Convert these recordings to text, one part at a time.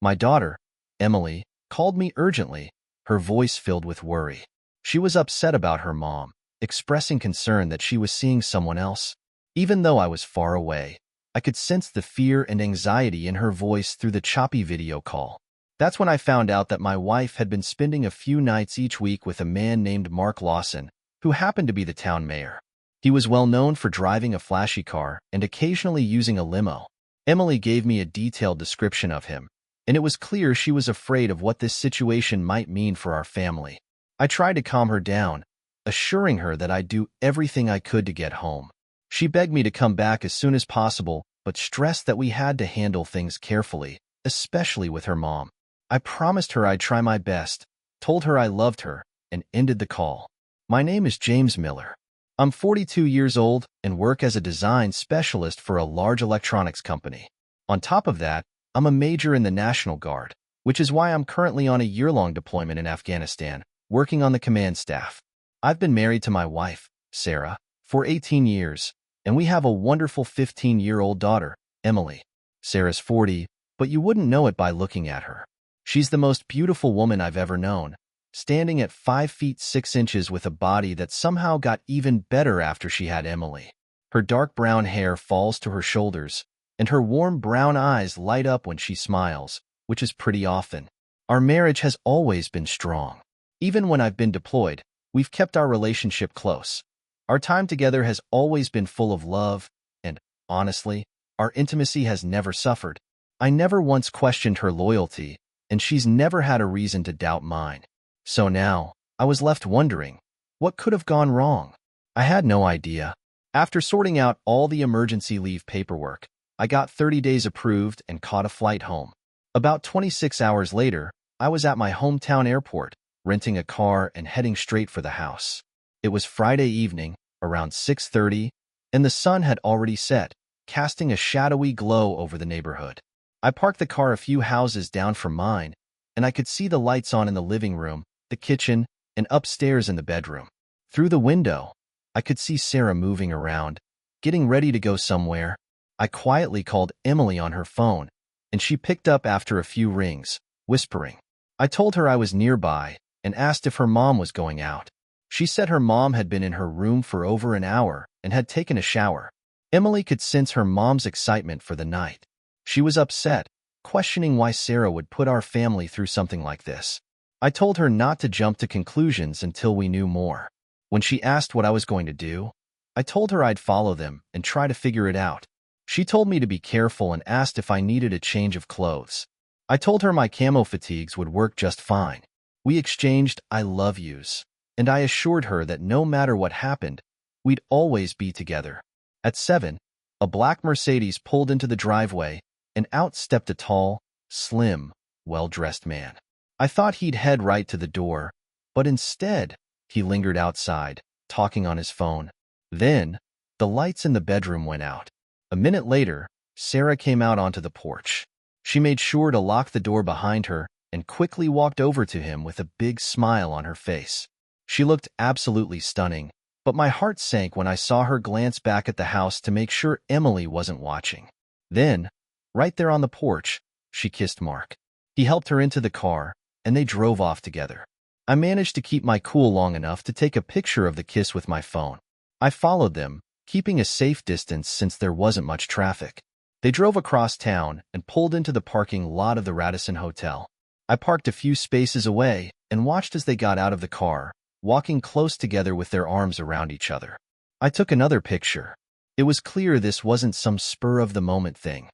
My daughter, Emily, called me urgently, her voice filled with worry. She was upset about her mom, expressing concern that she was seeing someone else. Even though I was far away, I could sense the fear and anxiety in her voice through the choppy video call. That's when I found out that my wife had been spending a few nights each week with a man named Mark Lawson, who happened to be the town mayor. He was well known for driving a flashy car and occasionally using a limo. Emily gave me a detailed description of him, and it was clear she was afraid of what this situation might mean for our family. I tried to calm her down, assuring her that I'd do everything I could to get home. She begged me to come back as soon as possible, but stressed that we had to handle things carefully, especially with her mom. I promised her I'd try my best, told her I loved her, and ended the call. My name is James Miller. I'm 42 years old and work as a design specialist for a large electronics company. On top of that, I'm a major in the National Guard, which is why I'm currently on a year-long deployment in Afghanistan, working on the command staff. I've been married to my wife, Sarah, for 18 years, and we have a wonderful 15-year-old daughter, Emily. Sarah's 40, but you wouldn't know it by looking at her. She's the most beautiful woman I've ever known, standing at 5 feet 6 inches with a body that somehow got even better after she had Emily. Her dark brown hair falls to her shoulders, and her warm brown eyes light up when she smiles, which is pretty often. Our marriage has always been strong. Even when I've been deployed, we've kept our relationship close. Our time together has always been full of love, and, honestly, our intimacy has never suffered. I never once questioned her loyalty, and she's never had a reason to doubt mine. So now, I was left wondering, what could have gone wrong? I had no idea. After sorting out all the emergency leave paperwork, I got 30 days approved and caught a flight home. About 26 hours later, I was at my hometown airport, renting a car and heading straight for the house. It was Friday evening, around 6:30, and the sun had already set, casting a shadowy glow over the neighborhood. I parked the car a few houses down from mine, and I could see the lights on in the living room, the kitchen, and upstairs in the bedroom. Through the window, I could see Sarah moving around, getting ready to go somewhere. I quietly called Emily on her phone, and she picked up after a few rings, whispering. I told her I was nearby and asked if her mom was going out. She said her mom had been in her room for over an hour and had taken a shower. Emily could sense her mom's excitement for the night. She was upset, questioning why Sarah would put our family through something like this. I told her not to jump to conclusions until we knew more. When she asked what I was going to do, I told her I'd follow them and try to figure it out. She told me to be careful and asked if I needed a change of clothes. I told her my camo fatigues would work just fine. We exchanged I love yous, and I assured her that no matter what happened, we'd always be together. At 7, a black Mercedes pulled into the driveway, and out stepped a tall, slim, well-dressed man. I thought he'd head right to the door, but instead, he lingered outside, talking on his phone. Then, the lights in the bedroom went out. A minute later, Sarah came out onto the porch. She made sure to lock the door behind her and quickly walked over to him with a big smile on her face. She looked absolutely stunning, but my heart sank when I saw her glance back at the house to make sure Emily wasn't watching. Then, right there on the porch, she kissed Mark. He helped her into the car, and they drove off together. I managed to keep my cool long enough to take a picture of the kiss with my phone. I followed them, keeping a safe distance since there wasn't much traffic. They drove across town and pulled into the parking lot of the Radisson Hotel. I parked a few spaces away and watched as they got out of the car, walking close together with their arms around each other. I took another picture. It was clear this wasn't some spur-of-the-moment thing.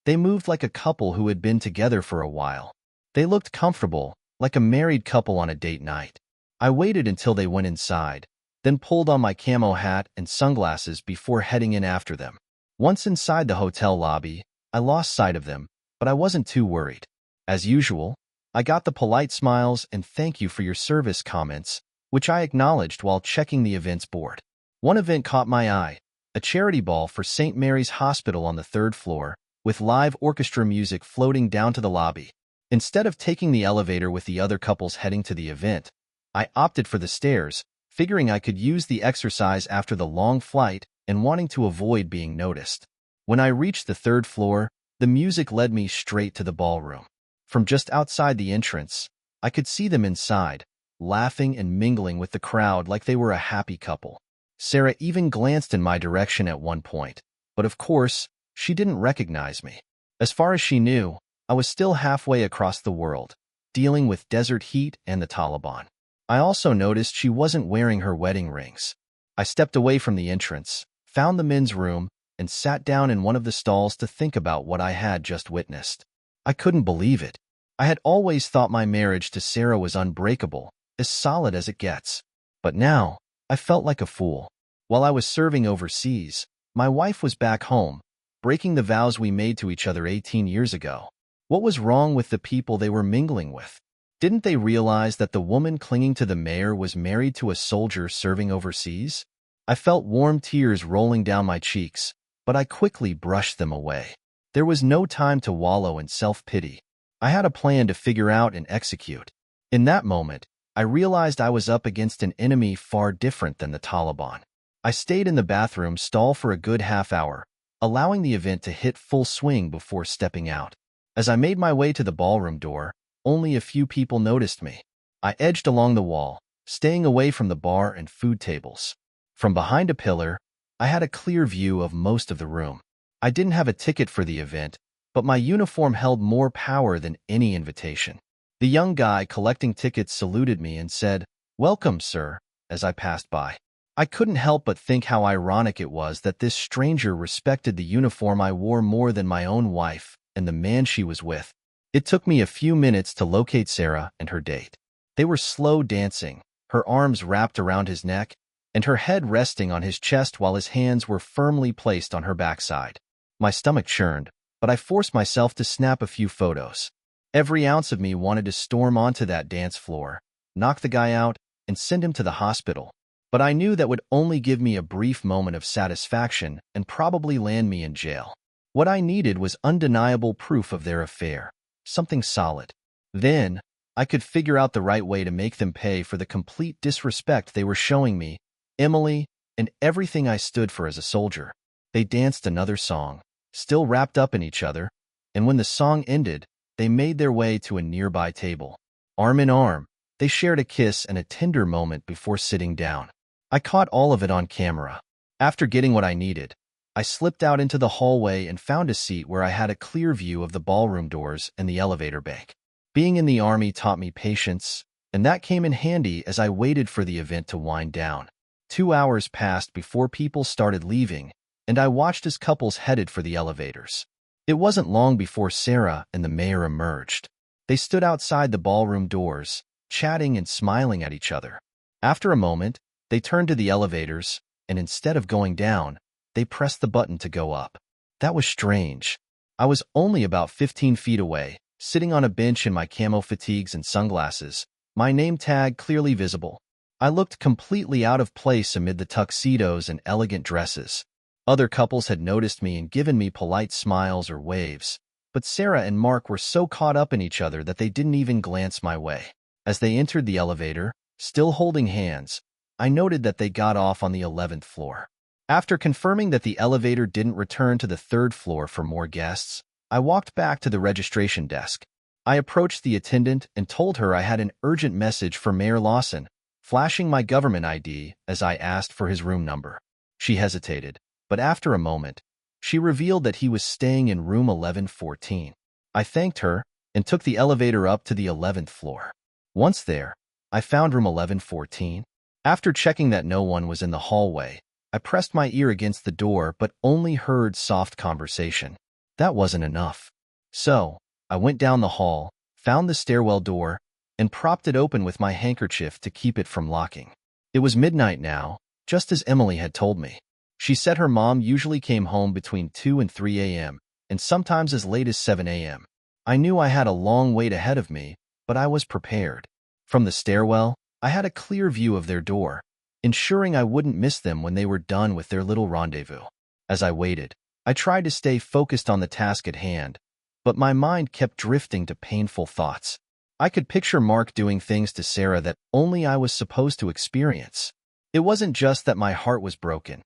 They moved like a couple who had been together for a while. They looked comfortable, like a married couple on a date night. I waited until they went inside, then pulled on my camo hat and sunglasses before heading in after them. Once inside the hotel lobby, I lost sight of them, but I wasn't too worried. As usual, I got the polite smiles and thank you for your service comments, which I acknowledged while checking the events board. One event caught my eye, a charity ball for St. Mary's Hospital on the 3rd floor, with live orchestra music floating down to the lobby. Instead of taking the elevator with the other couples heading to the event, I opted for the stairs, figuring I could use the exercise after the long flight and wanting to avoid being noticed. When I reached the 3rd floor, the music led me straight to the ballroom. From just outside the entrance, I could see them inside, laughing and mingling with the crowd like they were a happy couple. Sarah even glanced in my direction at one point, but of course, she didn't recognize me. As far as she knew, I was still halfway across the world, dealing with desert heat and the Taliban. I also noticed she wasn't wearing her wedding rings. I stepped away from the entrance, found the men's room, and sat down in one of the stalls to think about what I had just witnessed. I couldn't believe it. I had always thought my marriage to Sarah was unbreakable, as solid as it gets. But now, I felt like a fool. While I was serving overseas, my wife was back home, breaking the vows we made to each other 18 years ago. What was wrong with the people they were mingling with? Didn't they realize that the woman clinging to the mayor was married to a soldier serving overseas? I felt warm tears rolling down my cheeks, but I quickly brushed them away. There was no time to wallow in self-pity. I had a plan to figure out and execute. In that moment, I realized I was up against an enemy far different than the Taliban. I stayed in the bathroom stall for a good half hour, allowing the event to hit full swing before stepping out. As I made my way to the ballroom door, only a few people noticed me. I edged along the wall, staying away from the bar and food tables. From behind a pillar, I had a clear view of most of the room. I didn't have a ticket for the event, but my uniform held more power than any invitation. The young guy collecting tickets saluted me and said, "Welcome, sir," as I passed by. I couldn't help but think how ironic it was that this stranger respected the uniform I wore more than my own wife and the man she was with. It took me a few minutes to locate Sarah and her date. They were slow dancing, her arms wrapped around his neck, and her head resting on his chest while his hands were firmly placed on her backside. My stomach churned, but I forced myself to snap a few photos. Every ounce of me wanted to storm onto that dance floor, knock the guy out, and send him to the hospital. But I knew that would only give me a brief moment of satisfaction and probably land me in jail. What I needed was undeniable proof of their affair, something solid. Then, I could figure out the right way to make them pay for the complete disrespect they were showing me, Emily, and everything I stood for as a soldier. They danced another song, still wrapped up in each other, and when the song ended, they made their way to a nearby table. Arm in arm, they shared a kiss and a tender moment before sitting down. I caught all of it on camera. After getting what I needed, I slipped out into the hallway and found a seat where I had a clear view of the ballroom doors and the elevator bank. Being in the Army taught me patience, and that came in handy as I waited for the event to wind down. 2 hours passed before people started leaving, and I watched as couples headed for the elevators. It wasn't long before Sarah and the mayor emerged. They stood outside the ballroom doors, chatting and smiling at each other. After a moment, they turned to the elevators, and instead of going down, they pressed the button to go up. That was strange. I was only about 15 feet away, sitting on a bench in my camo fatigues and sunglasses, my name tag clearly visible. I looked completely out of place amid the tuxedos and elegant dresses. Other couples had noticed me and given me polite smiles or waves, but Sarah and Mark were so caught up in each other that they didn't even glance my way. As they entered the elevator, still holding hands, I noted that they got off on the 11th floor. After confirming that the elevator didn't return to the 3rd floor for more guests, I walked back to the registration desk. I approached the attendant and told her I had an urgent message for Mayor Lawson, flashing my government ID as I asked for his room number. She hesitated, but after a moment, she revealed that he was staying in room 1114. I thanked her and took the elevator up to the 11th floor. Once there, I found room 1114. After checking that no one was in the hallway, I pressed my ear against the door but only heard soft conversation. That wasn't enough. So, I went down the hall, found the stairwell door, and propped it open with my handkerchief to keep it from locking. It was midnight now, just as Emily had told me. She said her mom usually came home between 2 and 3 a.m., and sometimes as late as 7 a.m. I knew I had a long wait ahead of me, but I was prepared. From the stairwell, I had a clear view of their door, ensuring I wouldn't miss them when they were done with their little rendezvous. As I waited, I tried to stay focused on the task at hand, but my mind kept drifting to painful thoughts. I could picture Mark doing things to Sarah that only I was supposed to experience. It wasn't just that my heart was broken.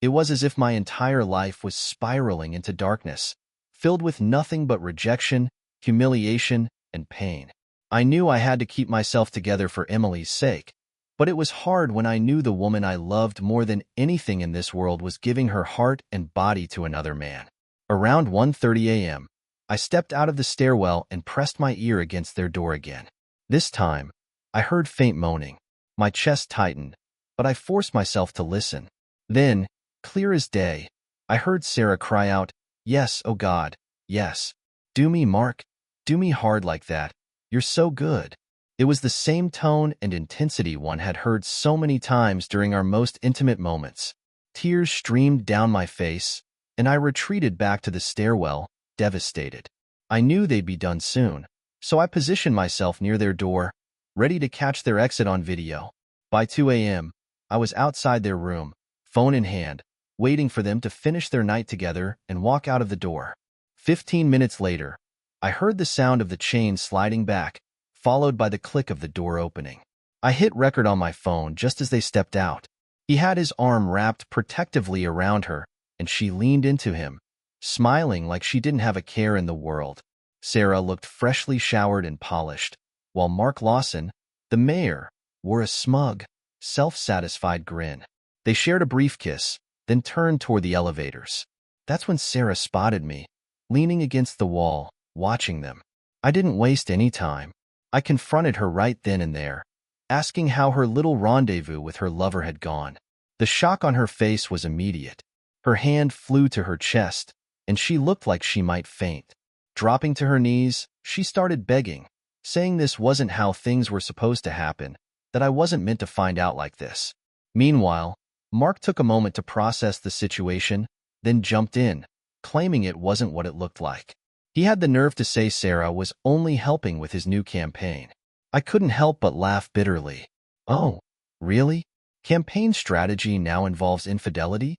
It was as if my entire life was spiraling into darkness, filled with nothing but rejection, humiliation, and pain. I knew I had to keep myself together for Emily's sake, but it was hard when I knew the woman I loved more than anything in this world was giving her heart and body to another man. Around 1:30 a.m., I stepped out of the stairwell and pressed my ear against their door again. This time, I heard faint moaning. My chest tightened, but I forced myself to listen. Then, clear as day, I heard Sarah cry out, "Yes, oh God, yes. Do me, Mark. Do me hard like that. You're so good." It was the same tone and intensity one had heard so many times during our most intimate moments. Tears streamed down my face, and I retreated back to the stairwell, devastated. I knew they'd be done soon, so I positioned myself near their door, ready to catch their exit on video. By 2 a.m., I was outside their room, phone in hand, waiting for them to finish their night together and walk out of the door. 15 minutes later, I heard the sound of the chain sliding back, followed by the click of the door opening. I hit record on my phone just as they stepped out. He had his arm wrapped protectively around her, and she leaned into him, smiling like she didn't have a care in the world. Sarah looked freshly showered and polished, while Mark Lawson, the mayor, wore a smug, self-satisfied grin. They shared a brief kiss, then turned toward the elevators. That's when Sarah spotted me, leaning against the wall, watching them. I didn't waste any time. I confronted her right then and there, asking how her little rendezvous with her lover had gone. The shock on her face was immediate. Her hand flew to her chest, and she looked like she might faint. Dropping to her knees, she started begging, saying this wasn't how things were supposed to happen, that I wasn't meant to find out like this. Meanwhile, Mark took a moment to process the situation, then jumped in, claiming it wasn't what it looked like. He had the nerve to say Sarah was only helping with his new campaign. I couldn't help but laugh bitterly. Oh, really? Campaign strategy now involves infidelity?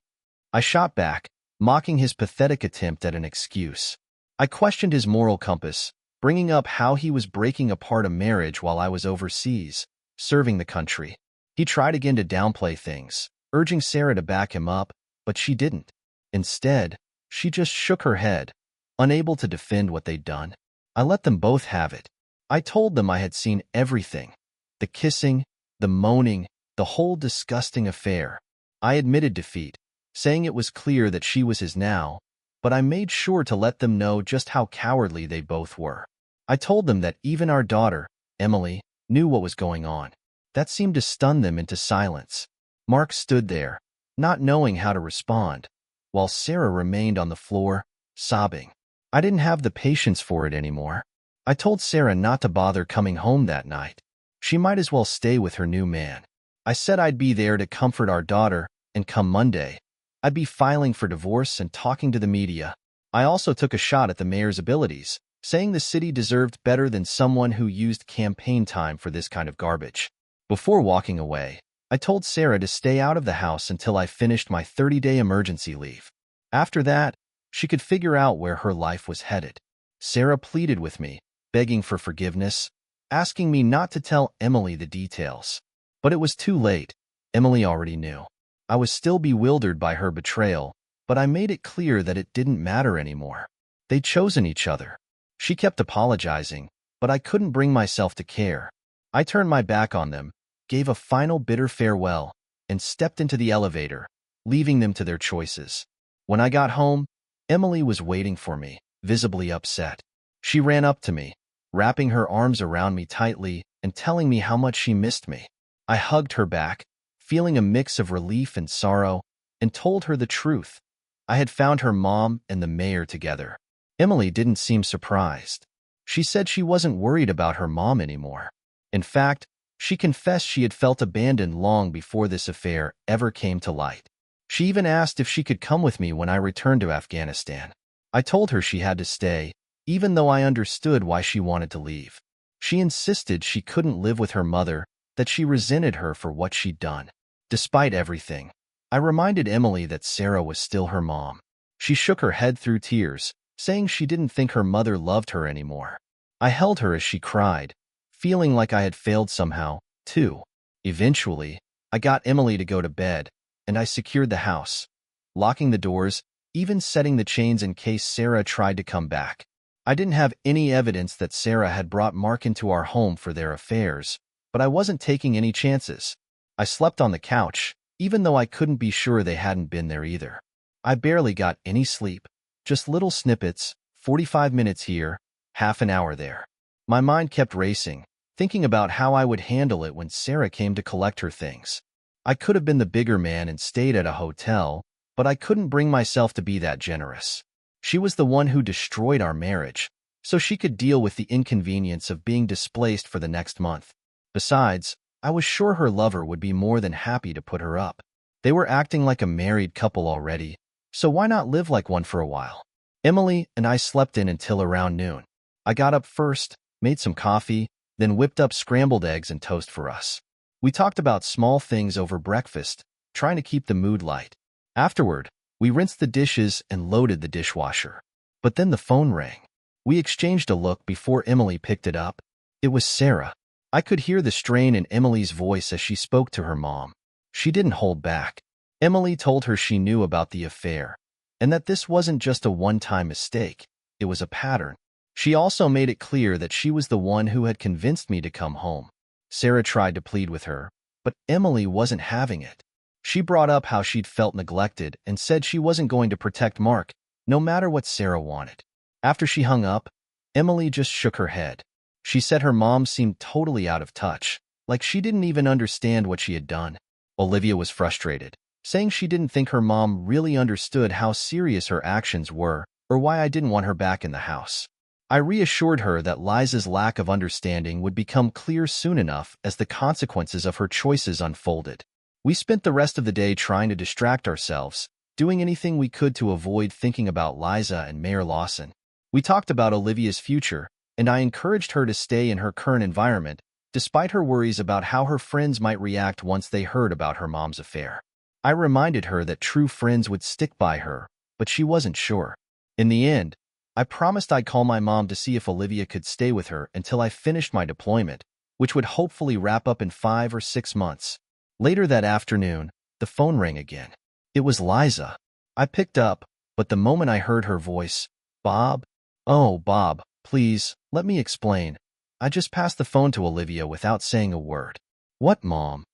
I shot back, mocking his pathetic attempt at an excuse. I questioned his moral compass, bringing up how he was breaking apart a marriage while I was overseas, serving the country. He tried again to downplay things, urging Sarah to back him up, but she didn't. Instead, she just shook her head, unable to defend what they'd done. I let them both have it. I told them I had seen everything. The kissing, the moaning, the whole disgusting affair. I admitted defeat, saying it was clear that she was his now, but I made sure to let them know just how cowardly they both were. I told them that even our daughter, Emily, knew what was going on. That seemed to stun them into silence. Mark stood there, not knowing how to respond, while Sarah remained on the floor, sobbing. I didn't have the patience for it anymore. I told Sarah not to bother coming home that night. She might as well stay with her new man. I said I'd be there to comfort our daughter, and come Monday, I'd be filing for divorce and talking to the media. I also took a shot at the mayor's abilities, saying the city deserved better than someone who used campaign time for this kind of garbage. Before walking away, I told Sarah to stay out of the house until I finished my 30-day emergency leave. After that, she could figure out where her life was headed. Sarah pleaded with me, begging for forgiveness, asking me not to tell Emily the details. But it was too late. Emily already knew. I was still bewildered by her betrayal, but I made it clear that it didn't matter anymore. They'd chosen each other. She kept apologizing, but I couldn't bring myself to care. I turned my back on them, gave a final bitter farewell, and stepped into the elevator, leaving them to their choices. When I got home, Emily was waiting for me, visibly upset. She ran up to me, wrapping her arms around me tightly and telling me how much she missed me. I hugged her back, feeling a mix of relief and sorrow, and told her the truth. I had found her mom and the mayor together. Emily didn't seem surprised. She said she wasn't worried about her mom anymore. In fact, she confessed she had felt abandoned long before this affair ever came to light. She even asked if she could come with me when I returned to Afghanistan. I told her she had to stay, even though I understood why she wanted to leave. She insisted she couldn't live with her mother, that she resented her for what she'd done. Despite everything, I reminded Emily that Sarah was still her mom. She shook her head through tears, saying she didn't think her mother loved her anymore. I held her as she cried, feeling like I had failed somehow, too. Eventually, I got Emily to go to bed, and I secured the house, locking the doors, even setting the chains in case Sarah tried to come back. I didn't have any evidence that Sarah had brought Mark into our home for their affairs, but I wasn't taking any chances. I slept on the couch, even though I couldn't be sure they hadn't been there either. I barely got any sleep, just little snippets, 45 minutes here, half an hour there. My mind kept racing, thinking about how I would handle it when Sarah came to collect her things. I could have been the bigger man and stayed at a hotel, but I couldn't bring myself to be that generous. She was the one who destroyed our marriage, so she could deal with the inconvenience of being displaced for the next month. Besides, I was sure her lover would be more than happy to put her up. They were acting like a married couple already, so why not live like one for a while? Emily and I slept in until around noon. I got up first, made some coffee, then whipped up scrambled eggs and toast for us. We talked about small things over breakfast, trying to keep the mood light. Afterward, we rinsed the dishes and loaded the dishwasher. But then the phone rang. We exchanged a look before Emily picked it up. It was Sarah. I could hear the strain in Emily's voice as she spoke to her mom. She didn't hold back. Emily told her she knew about the affair, and that this wasn't just a one-time mistake, it was a pattern. She also made it clear that she was the one who had convinced me to come home. Sarah tried to plead with her, but Emily wasn't having it. She brought up how she'd felt neglected and said she wasn't going to protect Mark, no matter what Sarah wanted. After she hung up, Emily just shook her head. She said her mom seemed totally out of touch, like she didn't even understand what she had done. Olivia was frustrated, saying she didn't think her mom really understood how serious her actions were or why I didn't want her back in the house. I reassured her that Liza's lack of understanding would become clear soon enough as the consequences of her choices unfolded. We spent the rest of the day trying to distract ourselves, doing anything we could to avoid thinking about Liza and Mayor Lawson. We talked about Olivia's future, and I encouraged her to stay in her current environment, despite her worries about how her friends might react once they heard about her mom's affair. I reminded her that true friends would stick by her, but she wasn't sure. In the end, I promised I'd call my mom to see if Olivia could stay with her until I finished my deployment, which would hopefully wrap up in 5 or 6 months. Later that afternoon, the phone rang again. It was Liza. I picked up, but the moment I heard her voice, "Bob? Oh, Bob, please, let me explain." I just passed the phone to Olivia without saying a word. "What, Mom?"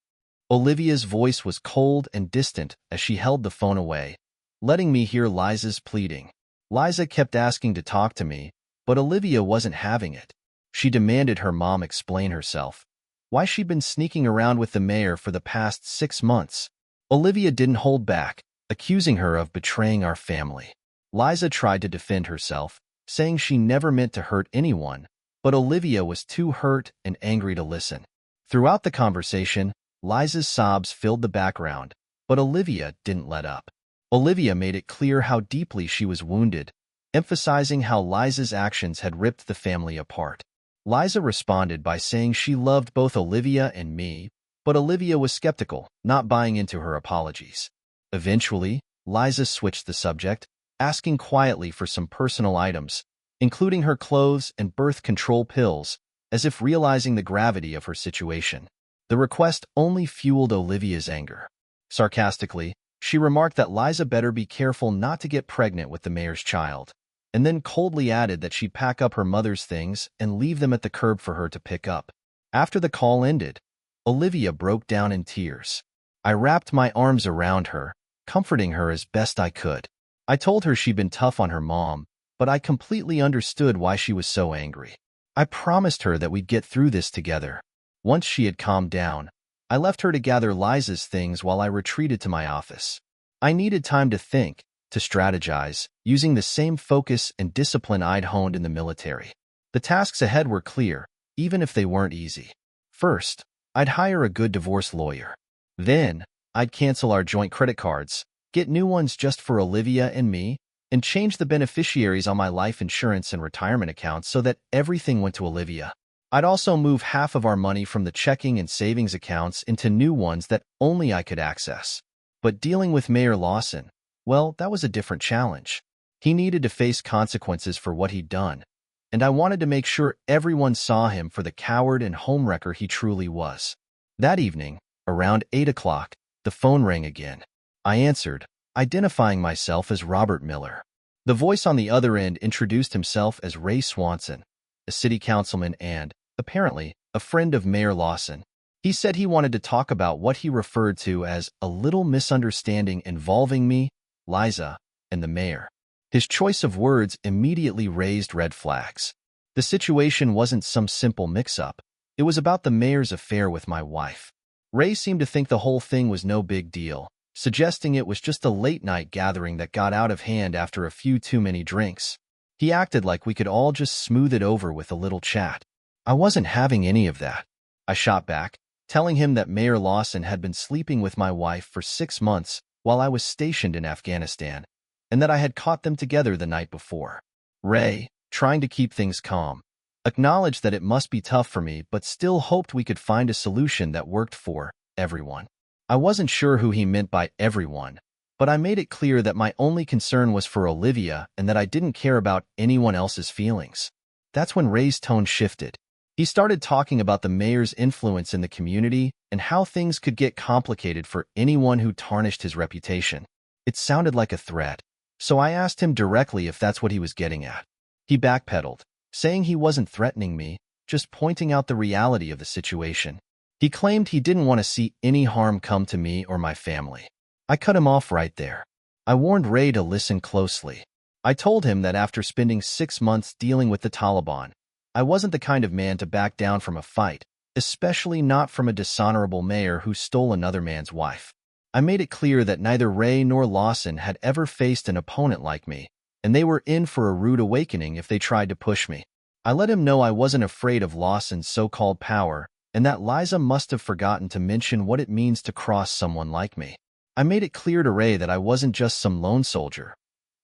Olivia's voice was cold and distant as she held the phone away, letting me hear Liza's pleading. Liza kept asking to talk to me, but Olivia wasn't having it. She demanded her mom explain herself, why she'd been sneaking around with the mayor for the past 6 months. Olivia didn't hold back, accusing her of betraying our family. Liza tried to defend herself, saying she never meant to hurt anyone, but Olivia was too hurt and angry to listen. Throughout the conversation, Liza's sobs filled the background, but Olivia didn't let up. Olivia made it clear how deeply she was wounded, emphasizing how Liza's actions had ripped the family apart. Liza responded by saying she loved both Olivia and me, but Olivia was skeptical, not buying into her apologies. Eventually, Liza switched the subject, asking quietly for some personal items, including her clothes and birth control pills, as if realizing the gravity of her situation. The request only fueled Olivia's anger. Sarcastically, she remarked that Liza better be careful not to get pregnant with the mayor's child, and then coldly added that she'd pack up her mother's things and leave them at the curb for her to pick up. After the call ended, Olivia broke down in tears. I wrapped my arms around her, comforting her as best I could. I told her she'd been tough on her mom, but I completely understood why she was so angry. I promised her that we'd get through this together. Once she had calmed down, I left her to gather Liza's things while I retreated to my office. I needed time to think, to strategize, using the same focus and discipline I'd honed in the military. The tasks ahead were clear, even if they weren't easy. First, I'd hire a good divorce lawyer. Then, I'd cancel our joint credit cards, get new ones just for Olivia and me, and change the beneficiaries on my life insurance and retirement accounts so that everything went to Olivia. I'd also move half of our money from the checking and savings accounts into new ones that only I could access. But dealing with Mayor Lawson, well, that was a different challenge. He needed to face consequences for what he'd done, and I wanted to make sure everyone saw him for the coward and homewrecker he truly was. That evening, around 8 o'clock, the phone rang again. I answered, identifying myself as Robert Miller. The voice on the other end introduced himself as Ray Swanson, a city councilman and, apparently, a friend of Mayor Lawson. He said he wanted to talk about what he referred to as a little misunderstanding involving me, Liza, and the mayor. His choice of words immediately raised red flags. The situation wasn't some simple mix-up. It was about the mayor's affair with my wife. Ray seemed to think the whole thing was no big deal, suggesting it was just a late-night gathering that got out of hand after a few too many drinks. He acted like we could all just smooth it over with a little chat. I wasn't having any of that. I shot back, telling him that Mayor Lawson had been sleeping with my wife for 6 months while I was stationed in Afghanistan, and that I had caught them together the night before. Ray, trying to keep things calm, acknowledged that it must be tough for me but still hoped we could find a solution that worked for everyone. I wasn't sure who he meant by everyone, but I made it clear that my only concern was for Olivia and that I didn't care about anyone else's feelings. That's when Ray's tone shifted. He started talking about the mayor's influence in the community and how things could get complicated for anyone who tarnished his reputation. It sounded like a threat, so I asked him directly if that's what he was getting at. He backpedaled, saying he wasn't threatening me, just pointing out the reality of the situation. He claimed he didn't want to see any harm come to me or my family. I cut him off right there. I warned Ray to listen closely. I told him that after spending 6 months dealing with the Taliban, I wasn't the kind of man to back down from a fight, especially not from a dishonorable mayor who stole another man's wife. I made it clear that neither Ray nor Lawson had ever faced an opponent like me, and they were in for a rude awakening if they tried to push me. I let him know I wasn't afraid of Lawson's so-called power, and that Liza must have forgotten to mention what it means to cross someone like me. I made it clear to Ray that I wasn't just some lone soldier.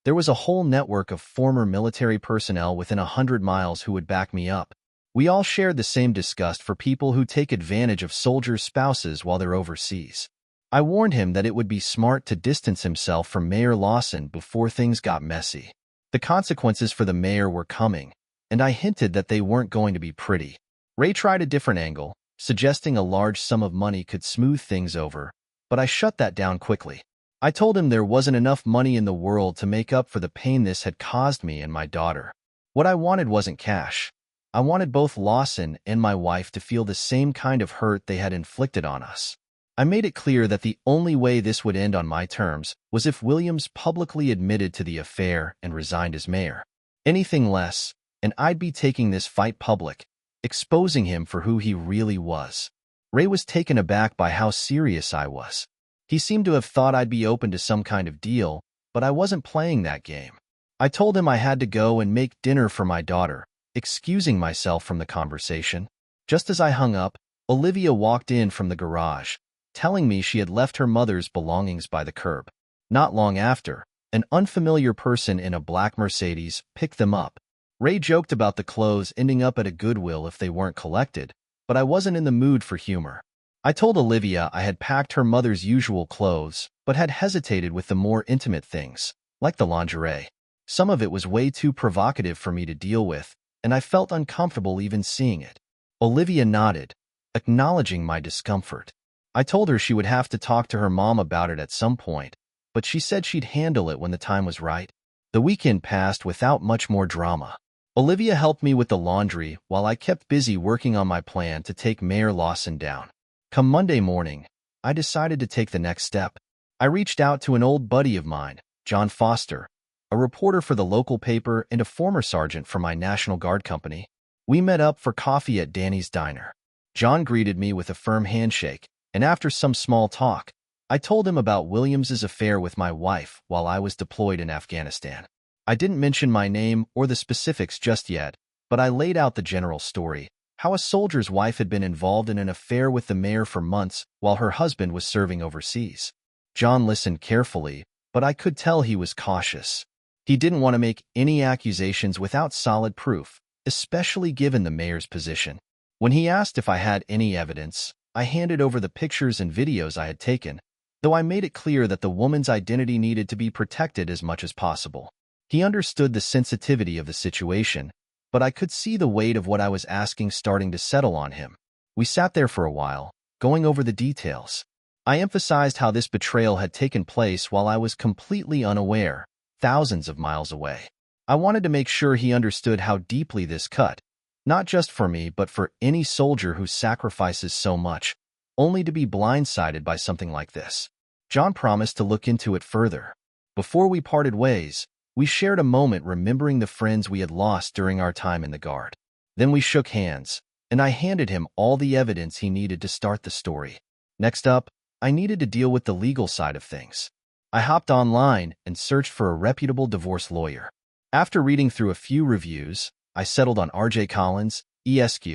There was a whole network of former military personnel within 100 miles who would back me up. We all shared the same disgust for people who take advantage of soldiers' spouses while they're overseas. I warned him that it would be smart to distance himself from Mayor Lawson before things got messy. The consequences for the mayor were coming, and I hinted that they weren't going to be pretty. Ray tried a different angle, suggesting a large sum of money could smooth things over, but I shut that down quickly. I told him there wasn't enough money in the world to make up for the pain this had caused me and my daughter. What I wanted wasn't cash. I wanted both Lawson and my wife to feel the same kind of hurt they had inflicted on us. I made it clear that the only way this would end on my terms was if Williams publicly admitted to the affair and resigned as mayor. Anything less, and I'd be taking this fight public, exposing him for who he really was. Ray was taken aback by how serious I was. He seemed to have thought I'd be open to some kind of deal, but I wasn't playing that game. I told him I had to go and make dinner for my daughter, excusing myself from the conversation. Just as I hung up, Olivia walked in from the garage, telling me she had left her mother's belongings by the curb. Not long after, an unfamiliar person in a black Mercedes picked them up. Ray joked about the clothes ending up at a Goodwill if they weren't collected, but I wasn't in the mood for humor. I told Olivia I had packed her mother's usual clothes, but had hesitated with the more intimate things, like the lingerie. Some of it was way too provocative for me to deal with, and I felt uncomfortable even seeing it. Olivia nodded, acknowledging my discomfort. I told her she would have to talk to her mom about it at some point, but she said she'd handle it when the time was right. The weekend passed without much more drama. Olivia helped me with the laundry while I kept busy working on my plan to take Mayor Lawson down. Come Monday morning, I decided to take the next step. I reached out to an old buddy of mine, John Foster, a reporter for the local paper and a former sergeant for my National Guard company. We met up for coffee at Danny's Diner. John greeted me with a firm handshake, and after some small talk, I told him about Williams's affair with my wife while I was deployed in Afghanistan. I didn't mention my name or the specifics just yet, but I laid out the general story. How a soldier's wife had been involved in an affair with the mayor for months while her husband was serving overseas. John listened carefully, but I could tell he was cautious. He didn't want to make any accusations without solid proof, especially given the mayor's position. When he asked if I had any evidence, I handed over the pictures and videos I had taken, though I made it clear that the woman's identity needed to be protected as much as possible. He understood the sensitivity of the situation, but I could see the weight of what I was asking starting to settle on him. We sat there for a while, going over the details. I emphasized how this betrayal had taken place while I was completely unaware, thousands of miles away. I wanted to make sure he understood how deeply this cut, not just for me but for any soldier who sacrifices so much, only to be blindsided by something like this. John promised to look into it further. Before we parted ways, we shared a moment remembering the friends we had lost during our time in the Guard. Then we shook hands, and I handed him all the evidence he needed to start the story. Next up, I needed to deal with the legal side of things. I hopped online and searched for a reputable divorce lawyer. After reading through a few reviews, I settled on R.J. Collins, ESQ,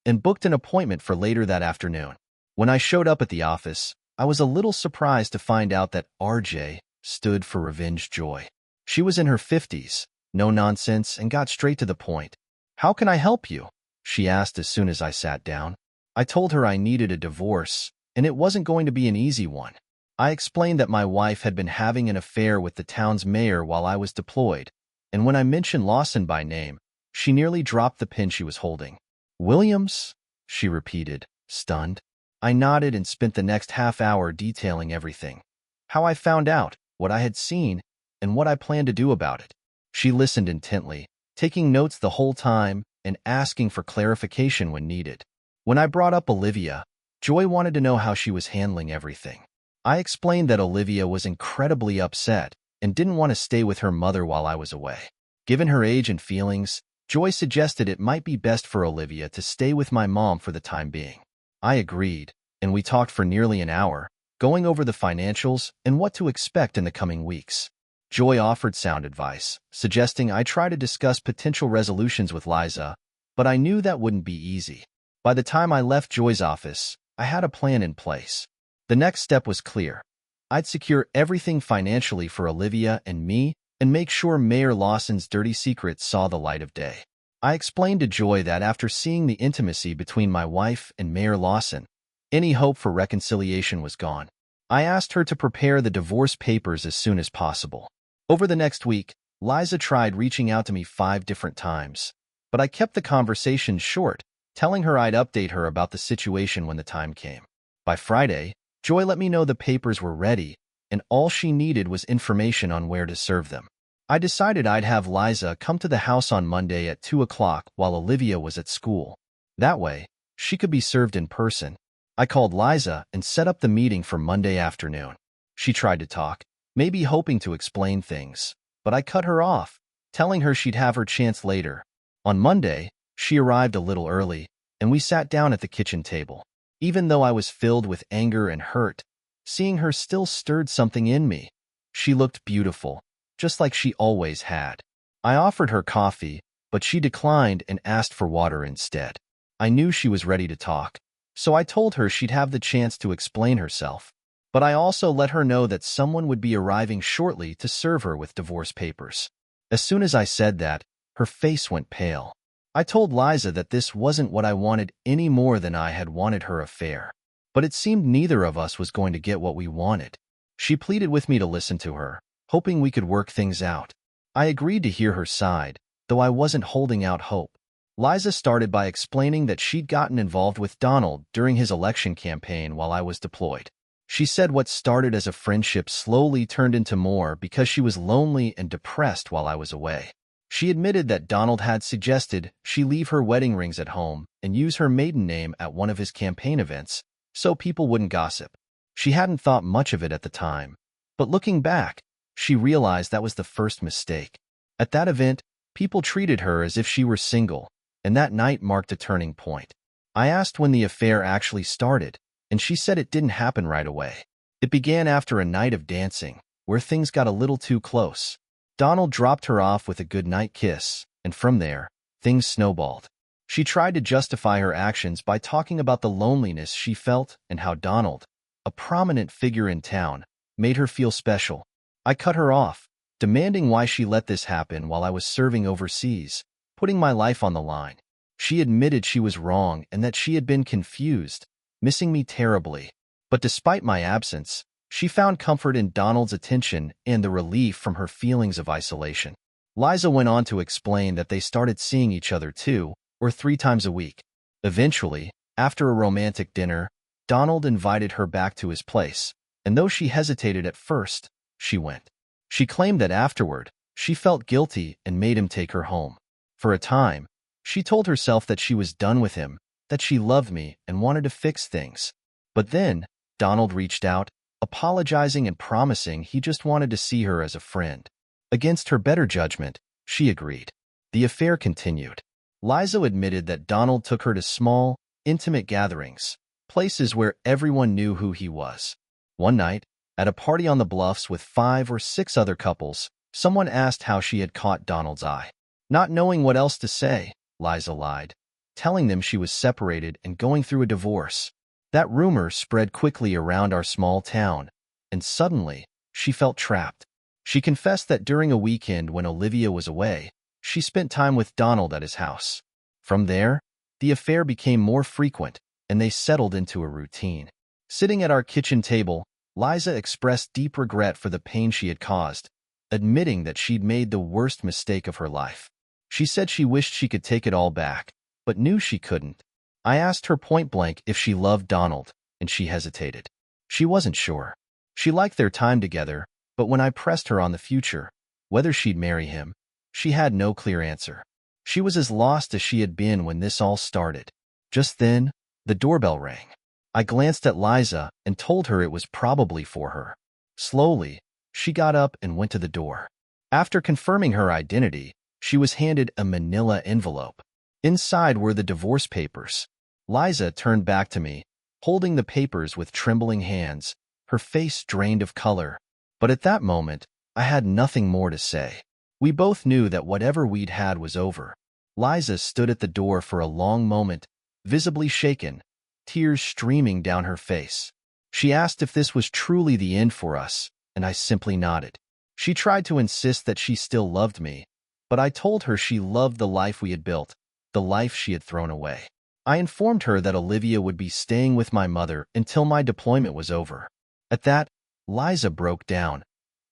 and booked an appointment for later that afternoon. When I showed up at the office, I was a little surprised to find out that R.J. stood for Revenge Joy. She was in her 50s, no nonsense, and got straight to the point. "How can I help you?" she asked as soon as I sat down. I told her I needed a divorce, and it wasn't going to be an easy one. I explained that my wife had been having an affair with the town's mayor while I was deployed, and when I mentioned Lawson by name, she nearly dropped the pen she was holding. "Williams?" she repeated, stunned. I nodded and spent the next half hour detailing everything. How I found out, what I had seen, and what I planned to do about it. She listened intently, taking notes the whole time and asking for clarification when needed. When I brought up Olivia, Joy wanted to know how she was handling everything. I explained that Olivia was incredibly upset and didn't want to stay with her mother while I was away. Given her age and feelings, Joy suggested it might be best for Olivia to stay with my mom for the time being. I agreed, and we talked for nearly an hour, going over the financials and what to expect in the coming weeks. Joy offered sound advice, suggesting I try to discuss potential resolutions with Liza, but I knew that wouldn't be easy. By the time I left Joy's office, I had a plan in place. The next step was clear. I'd secure everything financially for Olivia and me and make sure Mayor Lawson's dirty secrets saw the light of day. I explained to Joy that after seeing the intimacy between my wife and Mayor Lawson, any hope for reconciliation was gone. I asked her to prepare the divorce papers as soon as possible. Over the next week, Liza tried reaching out to me 5 different times, but I kept the conversation short, telling her I'd update her about the situation when the time came. By Friday, Joy let me know the papers were ready, and all she needed was information on where to serve them. I decided I'd have Liza come to the house on Monday at 2 o'clock while Olivia was at school. That way, she could be served in person. I called Liza and set up the meeting for Monday afternoon. She tried to talk, maybe hoping to explain things, but I cut her off, telling her she'd have her chance later. On Monday, she arrived a little early, and we sat down at the kitchen table. Even though I was filled with anger and hurt, seeing her still stirred something in me. She looked beautiful, just like she always had. I offered her coffee, but she declined and asked for water instead. I knew she was ready to talk, so I told her she'd have the chance to explain herself. But I also let her know that someone would be arriving shortly to serve her with divorce papers. As soon as I said that, her face went pale. I told Liza that this wasn't what I wanted any more than I had wanted her affair. But it seemed neither of us was going to get what we wanted. She pleaded with me to listen to her, hoping we could work things out. I agreed to hear her side, though I wasn't holding out hope. Liza started by explaining that she'd gotten involved with Donald during his election campaign while I was deployed. She said what started as a friendship slowly turned into more because she was lonely and depressed while I was away. She admitted that Donald had suggested she leave her wedding rings at home and use her maiden name at one of his campaign events, so people wouldn't gossip. She hadn't thought much of it at the time, but looking back, she realized that was the first mistake. At that event, people treated her as if she were single, and that night marked a turning point. I asked when the affair actually started, and she said it didn't happen right away. It began after a night of dancing, where things got a little too close. Donald dropped her off with a goodnight kiss, and from there, things snowballed. She tried to justify her actions by talking about the loneliness she felt and how Donald, a prominent figure in town, made her feel special. I cut her off, demanding why she let this happen while I was serving overseas, putting my life on the line. She admitted she was wrong and that she had been confused, missing me terribly. But despite my absence, she found comfort in Donald's attention and the relief from her feelings of isolation. Liza went on to explain that they started seeing each other 2 or 3 times a week. Eventually, after a romantic dinner, Donald invited her back to his place, and though she hesitated at first, she went. She claimed that afterward, she felt guilty and made him take her home. For a time, she told herself that she was done with him, that she loved me and wanted to fix things. But then, Donald reached out, apologizing and promising he just wanted to see her as a friend. Against her better judgment, she agreed. The affair continued. Liza admitted that Donald took her to small, intimate gatherings, places where everyone knew who he was. One night, at a party on the bluffs with 5 or 6 other couples, someone asked how she had caught Donald's eye. Not knowing what else to say, Liza lied, telling them she was separated and going through a divorce. That rumor spread quickly around our small town, and suddenly, she felt trapped. She confessed that during a weekend when Olivia was away, she spent time with Donald at his house. From there, the affair became more frequent, and they settled into a routine. Sitting at our kitchen table, Liza expressed deep regret for the pain she had caused, admitting that she'd made the worst mistake of her life. She said she wished she could take it all back, but knew she couldn't. I asked her point-blank if she loved Donald, and she hesitated. She wasn't sure. She liked their time together, but when I pressed her on the future, whether she'd marry him, she had no clear answer. She was as lost as she had been when this all started. Just then, the doorbell rang. I glanced at Liza and told her it was probably for her. Slowly, she got up and went to the door. After confirming her identity, she was handed a manila envelope. Inside were the divorce papers. Liza turned back to me, holding the papers with trembling hands, her face drained of color. But at that moment, I had nothing more to say. We both knew that whatever we'd had was over. Liza stood at the door for a long moment, visibly shaken, tears streaming down her face. She asked if this was truly the end for us, and I simply nodded. She tried to insist that she still loved me, but I told her she loved the life we had built, the life she had thrown away. I informed her that Olivia would be staying with my mother until my deployment was over. At that, Liza broke down,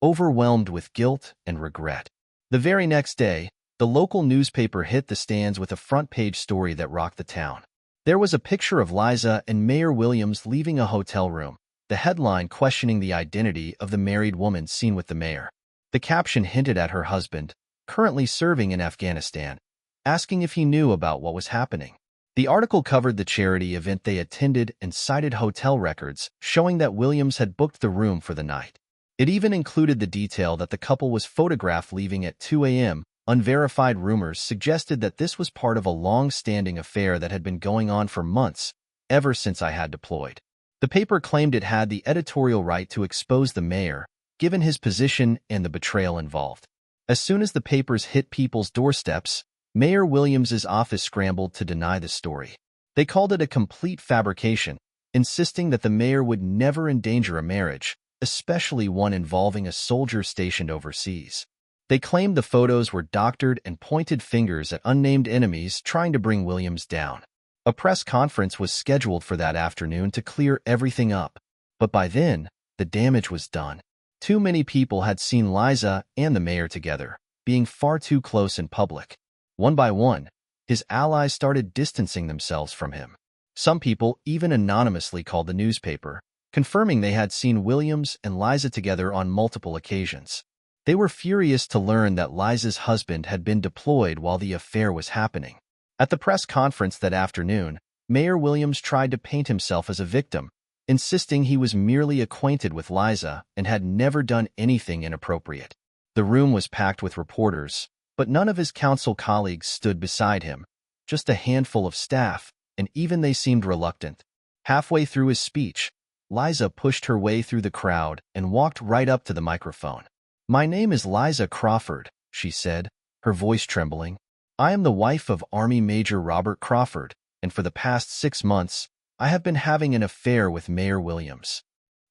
overwhelmed with guilt and regret. The very next day, the local newspaper hit the stands with a front-page story that rocked the town. There was a picture of Liza and Mayor Williams leaving a hotel room, the headline questioning the identity of the married woman seen with the mayor. The caption hinted at her husband, currently serving in Afghanistan, asking if he knew about what was happening. The article covered the charity event they attended and cited hotel records showing that Williams had booked the room for the night. It even included the detail that the couple was photographed leaving at 2 a.m. Unverified rumors suggested that this was part of a long-standing affair that had been going on for months, ever since I had deployed. The paper claimed it had the editorial right to expose the mayor, given his position and the betrayal involved. As soon as the papers hit people's doorsteps, Mayor Williams's office scrambled to deny the story. They called it a complete fabrication, insisting that the mayor would never endanger a marriage, especially one involving a soldier stationed overseas. They claimed the photos were doctored and pointed fingers at unnamed enemies trying to bring Williams down. A press conference was scheduled for that afternoon to clear everything up, but by then, the damage was done. Too many people had seen Liza and the mayor together, being far too close in public. One by one, his allies started distancing themselves from him. Some people even anonymously called the newspaper, confirming they had seen Williams and Liza together on multiple occasions. They were furious to learn that Liza's husband had been deployed while the affair was happening. At the press conference that afternoon, Mayor Williams tried to paint himself as a victim, insisting he was merely acquainted with Liza and had never done anything inappropriate. The room was packed with reporters, but none of his council colleagues stood beside him, just a handful of staff, and even they seemed reluctant. Halfway through his speech, Liza pushed her way through the crowd and walked right up to the microphone. "My name is Liza Crawford," she said, her voice trembling. "I am the wife of Army Major Robert Crawford, and for the past 6 months, I have been having an affair with Mayor Williams."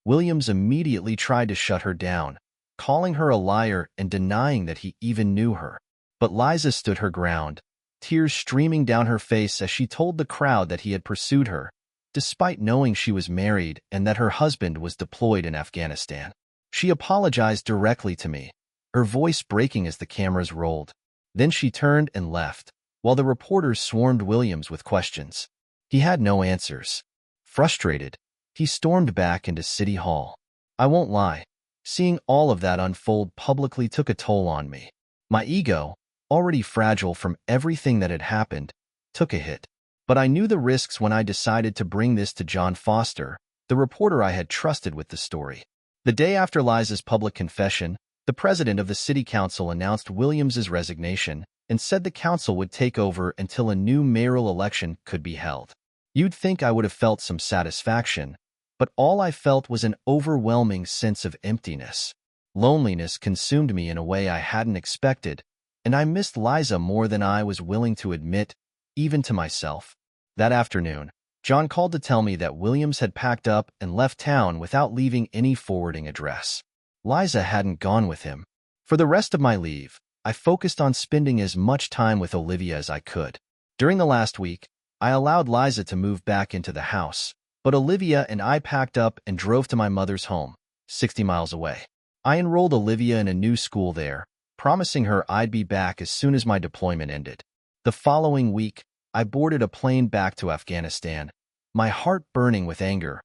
Williams immediately tried to shut her down, calling her a liar and denying that he even knew her. But Liza stood her ground, tears streaming down her face as she told the crowd that he had pursued her, despite knowing she was married and that her husband was deployed in Afghanistan. She apologized directly to me, her voice breaking as the cameras rolled. Then she turned and left, while the reporters swarmed Williams with questions. He had no answers. Frustrated, he stormed back into City Hall. "I won't lie," Seeing all of that unfold publicly took a toll on me. My ego, already fragile from everything that had happened, took a hit. But I knew the risks when I decided to bring this to John Foster, the reporter I had trusted with the story. The day after Liza's public confession, the president of the city council announced Williams's resignation and said the council would take over until a new mayoral election could be held. You'd think I would have felt some satisfaction, but all I felt was an overwhelming sense of emptiness. Loneliness consumed me in a way I hadn't expected, and I missed Liza more than I was willing to admit, even to myself. That afternoon, John called to tell me that Williams had packed up and left town without leaving any forwarding address. Liza hadn't gone with him. For the rest of my leave, I focused on spending as much time with Olivia as I could. During the last week, I allowed Liza to move back into the house, but Olivia and I packed up and drove to my mother's home, 60 miles away. I enrolled Olivia in a new school there, promising her I'd be back as soon as my deployment ended. The following week, I boarded a plane back to Afghanistan, my heart burning with anger,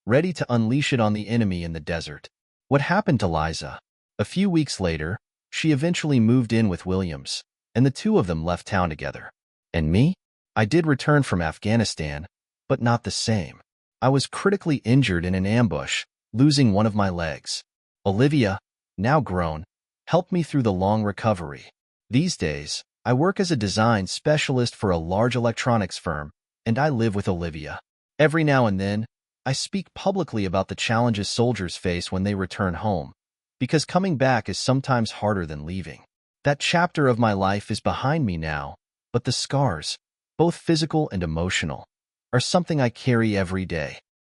ready to unleash it on the enemy in the desert. What happened to Liza? A few weeks later, she eventually moved in with Williams, and the two of them left town together. And me? I did return from Afghanistan, but not the same. I was critically injured in an ambush, losing one of my legs. Olivia, now grown, helped me through the long recovery. These days, I work as a design specialist for a large electronics firm, and I live with Olivia. Every now and then, I speak publicly about the challenges soldiers face when they return home, because coming back is sometimes harder than leaving. That chapter of my life is behind me now, but the scars, both physical and emotional, are something I carry every day.